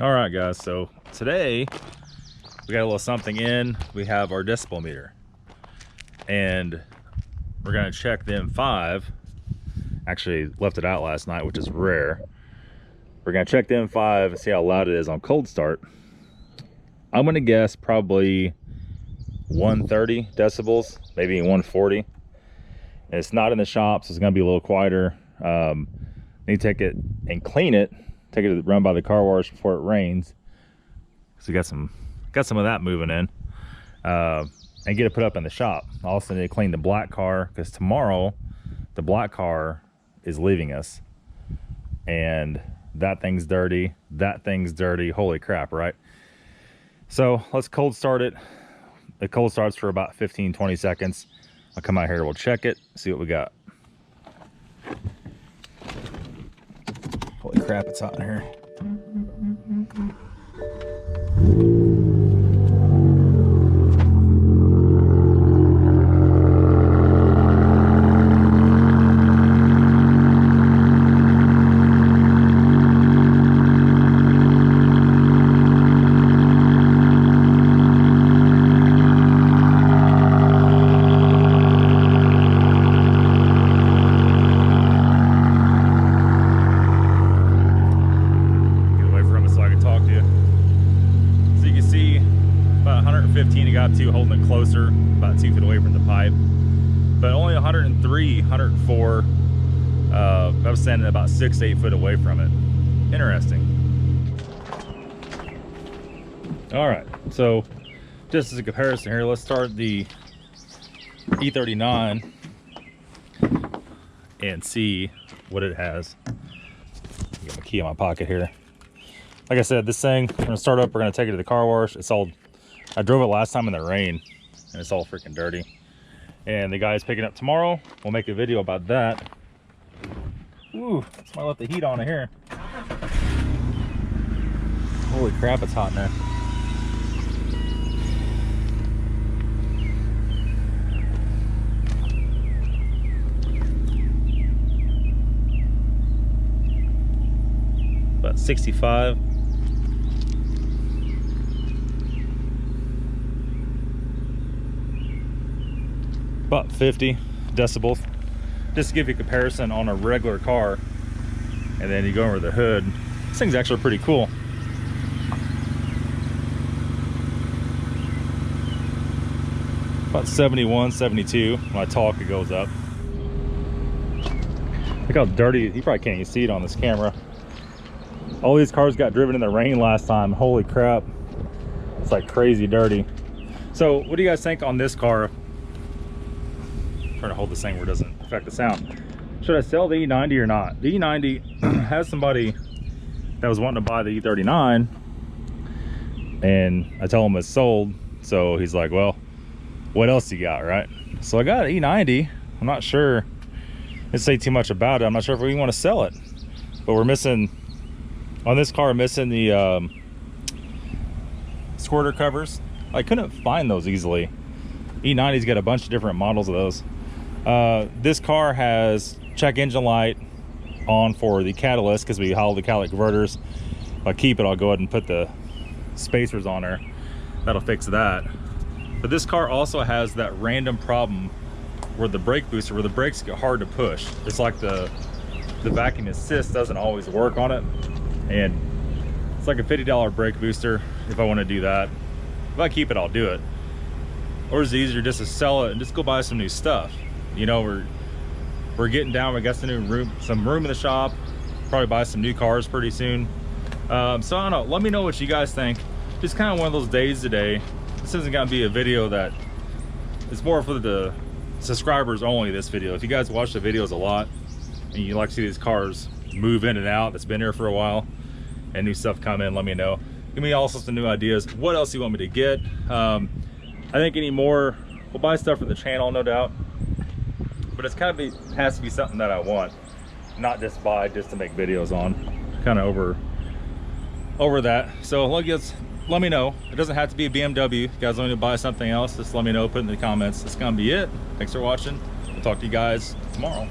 All right, guys, so today we got a little something in. We have our decibel meter, and we're gonna check the M5. Actually left it out last night, which is rare. We're gonna check the M5 and see how loud it is on cold start. I'm gonna guess probably 130 decibels, maybe 140. And it's not in the shop, so it's gonna be a little quieter. Need to take it and clean it, take it to run by the car wash before it rains. So we got some of that moving in, and get it put up in the shop. I also need to clean the black car, because tomorrow the black car is leaving us, and that thing's dirty, holy crap, right? So let's cold start it. It cold starts for about 15-20 seconds. I'll come out here, we'll check it, see what we got. Holy crap, it's hot in here. Holding it closer, about 2 feet away from the pipe, but only 103, 104. I was standing about 6 to 8 foot away from it. Interesting. All right, so just as a comparison here, let's start the E39 and see what it has. Get my key in my pocket here. Like I said, this thing, we're gonna start up, we're gonna take it to the car wash. It's all, I drove it last time in the rain, and it's all freaking dirty. And the guy's picking up tomorrow. We'll make a video about that. Ooh, somebody left the heat on in here. Holy crap, it's hot in there. About 65. About 50 decibels, just to give you a comparison on a regular car. And then you go over the hood, this thing's actually pretty cool. About 71, 72. When I talk, it goes up. Look how dirty, you probably can't even see it on this camera. All these cars got driven in the rain last time. Holy crap, it's like crazy dirty. So what do you guys think on this car? Trying to hold this thing where it doesn't affect the sound. Should I sell the E90 or not? The E90 has somebody that was wanting to buy the E39, and I tell him it's sold. So he's like, well, what else you got, right? So I got an E90. I'm not sure, let's say too much about it. I'm not sure if we want to sell it, but we're missing on this car, missing the squirter covers. I couldn't find those easily. E90's got a bunch of different models of those. This car has check engine light on for the catalyst, because we haul the catalytic converters. If I keep it, I'll go ahead and put the spacers on there. That'll fix that. But this car also has that random problem where the brake booster, where the brakes get hard to push. It's like the vacuum assist doesn't always work on it, and it's like a $50 brake booster if I want to do that. If I keep it, I'll do it. Or is it easier just to sell it and just go buy some new stuff? You know, we're getting down, we got some room in the shop, probably buy some new cars pretty soon. So I don't know, let me know what you guys think. Just kind of one of those days today. This isn't gonna be a video that, it's more for the subscribers only, this video. If you guys watch the videos a lot and you like to see these cars move in and out, that's been here for a while, and new stuff come in, let me know. Give me also some new ideas. What else you want me to get? I think any more, we'll buy stuff for the channel, no doubt. But it's kind of has to be something that I want, not just buy just to make videos on. Kind of over that. So let me know. It doesn't have to be a BMW. If you guys want to buy something else, just let me know, put in the comments. That's gonna be it. Thanks for watching. We'll talk to you guys tomorrow.